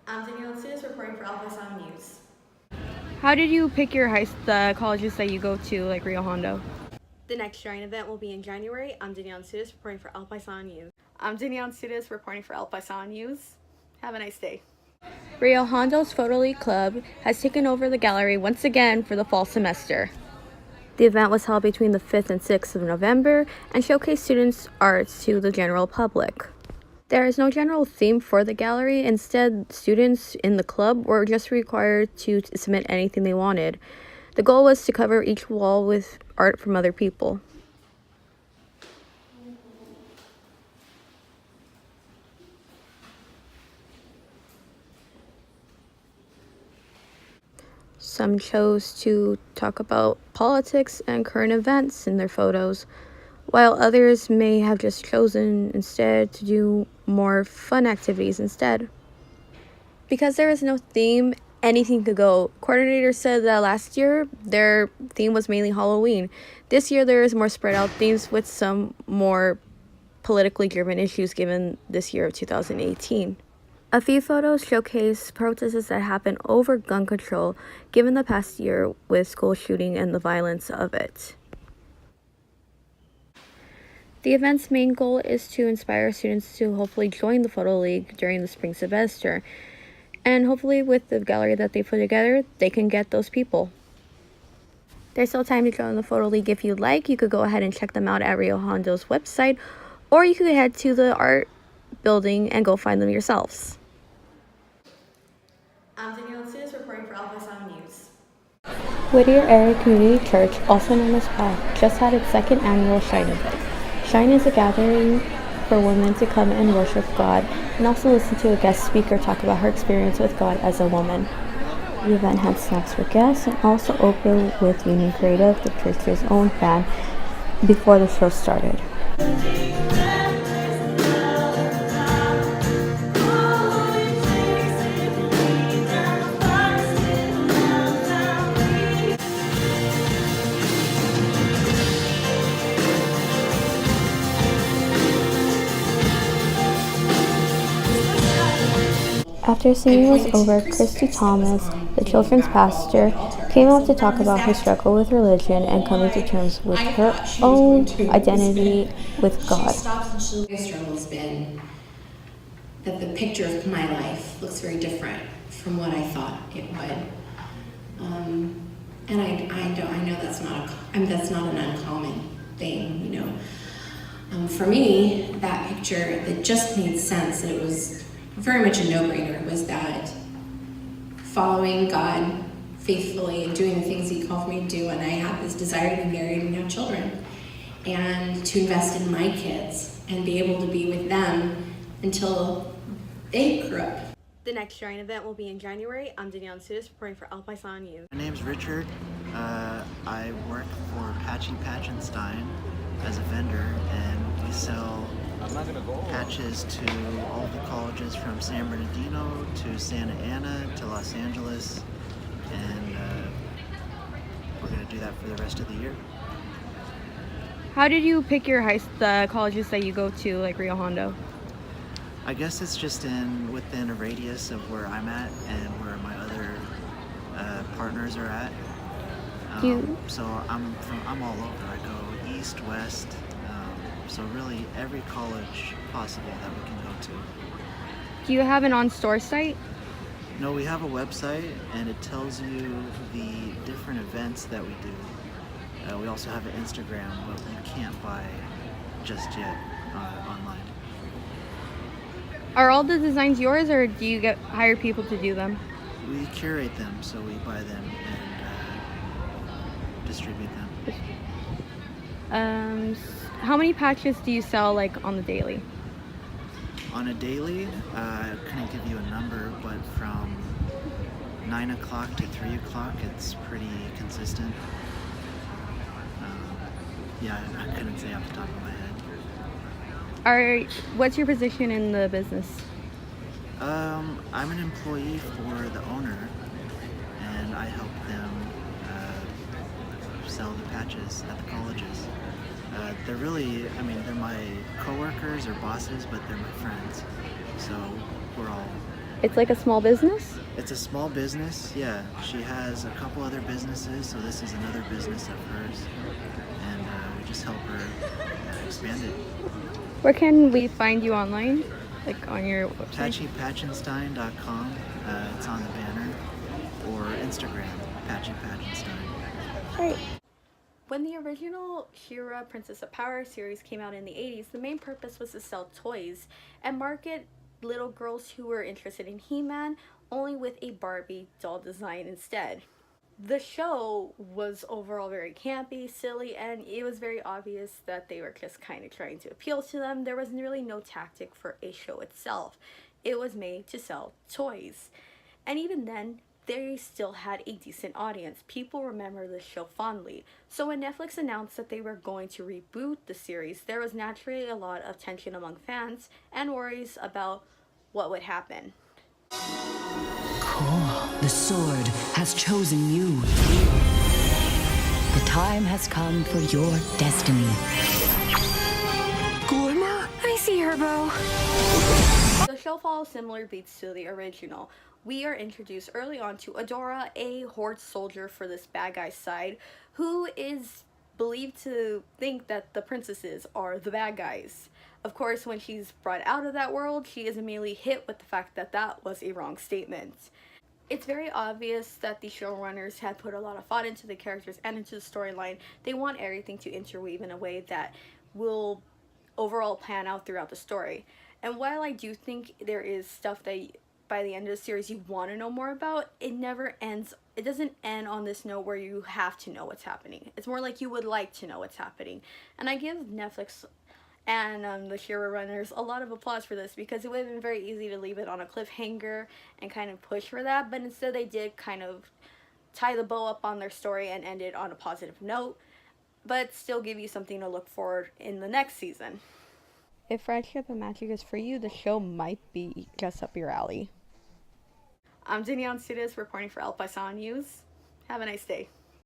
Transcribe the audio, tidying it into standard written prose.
I'm Danielle Anzures reporting for Alpha News. How did you pick the colleges that you go to, like Rio Hondo? The next Giant event will be in January. I'm Danielle Anzures reporting for Alpha News. I'm Danielle Anzures reporting for El News. Have a nice day. Rio Hondo's Photo League Club has taken over the gallery once again for the fall semester. The event was held between the 5th and 6th of November and showcased students' arts to the general public. There is no general theme for the gallery. Instead, students in the club were just required to submit anything they wanted. The goal was to cover each wall with art from other people. Some chose to talk about politics and current events in their photos, while others may have just chosen instead to do more fun activities instead. Because there is no theme, anything could go. Coordinator said that last year their theme was mainly Halloween. This year there is more spread out themes with some more politically driven issues given this year of 2018. A few photos showcase protests that happened over gun control given the past year with school shooting and the violence of it. The event's main goal is to inspire students to hopefully join the Photo League during the spring semester. And hopefully with the gallery that they put together, they can get those people. There's still time to join the Photo League if you'd like. You could go ahead and check them out at Rio Hondo's website, or you could head to the art building and go find them yourselves. I'm Danielle Anzures reporting for Alpha News. Whittier Area Community Church, also known as PAC, just had its second annual Shine event. Shine is a gathering for women to come and worship God and also listen to a guest speaker talk about her experience with God as a woman. The event had snacks for guests and also opened with Union Creative, the church's own band, before the show started. After singing was over, Christy Thomas, the children's pastor, came out to talk about her struggle with religion and coming to terms with her own identity with God. My struggle has been that the picture of my life looks very different from what I thought it would. And I know that's not an uncommon thing, you know. For me, that picture that just made sense, and it was very much a no-brainer, was that following God faithfully and doing the things He called me to do, and I had this desire to be married and have children, and to invest in my kids and be able to be with them until they grew up. The next Giant event will be in January. I'm Danielle Anzures reporting for Alpha News. My name's Richard. I work for Patchy Patch & Stein as a vendor, and we sell patches to all the colleges from San Bernardino to Santa Ana to Los Angeles, and we're going to do that for the rest of the year. How did you pick the colleges that you go to, like Rio Hondo? I guess it's just within a radius of where I'm at and where my other partners are at. So I'm all over. I go east, west. So really every college possible that we can go to. Do you have an on-store site? No, we have a website and it tells you the different events that we do. We also have an Instagram, but you can't buy just yet online. Are all the designs yours, or do you hire people to do them? We curate them, so we buy them and distribute them. How many patches do you sell, like, on the daily? On a daily, I couldn't give you a number, but from 9 o'clock to 3 o'clock, it's pretty consistent. I couldn't say off the top of my head. What's your position in the business? I'm an employee for the owner, and I help them sell the patches at the colleges. They're my coworkers or bosses, but they're my friends. So we're all It's like a small business? It's a small business, yeah. She has a couple other businesses, so this is another business of hers. And we just help her expand it. Where can we find you online? Like on your website? PatchyPatchenstein.com, it's on the banner, or Instagram, PatchyPatchenstein. Right. When the original She-Ra Princess of Power series came out in the 80s, the main purpose was to sell toys and market little girls who were interested in He-Man only with a Barbie doll design instead. The show was overall very campy, silly, and it was very obvious that they were just kind of trying to appeal to them. There was really no tactic for a show itself. It was made to sell toys. And even then, they still had a decent audience. People remember the show fondly. So when Netflix announced that they were going to reboot the series, there was naturally a lot of tension among fans and worries about what would happen. Cool. The sword has chosen you. The time has come for your destiny. Glimmer? I see her, Bo. The show follows similar beats to the original. We are introduced early on to Adora, a Horde soldier for this bad guy side, who is believed to think that the princesses are the bad guys. Of course, when she's brought out of that world, she is immediately hit with the fact that that was a wrong statement. It's very obvious that the showrunners had put a lot of thought into the characters and into the storyline. They want everything to interweave in a way that will overall pan out throughout the story. And while I do think there is stuff that by the end of the series you want to know more about, it never ends. It doesn't end on this note where you have to know what's happening. It's more like you would like to know what's happening. And I give Netflix and the showrunners a lot of applause for this, because it would have been very easy to leave it on a cliffhanger and kind of push for that, but instead they did kind of tie the bow up on their story and end it on a positive note, but still give you something to look forward in the next season. If friendship and magic is for you, the show might be just up your alley. I'm Danielle Anzures reporting for El Paisan News. Have a nice day.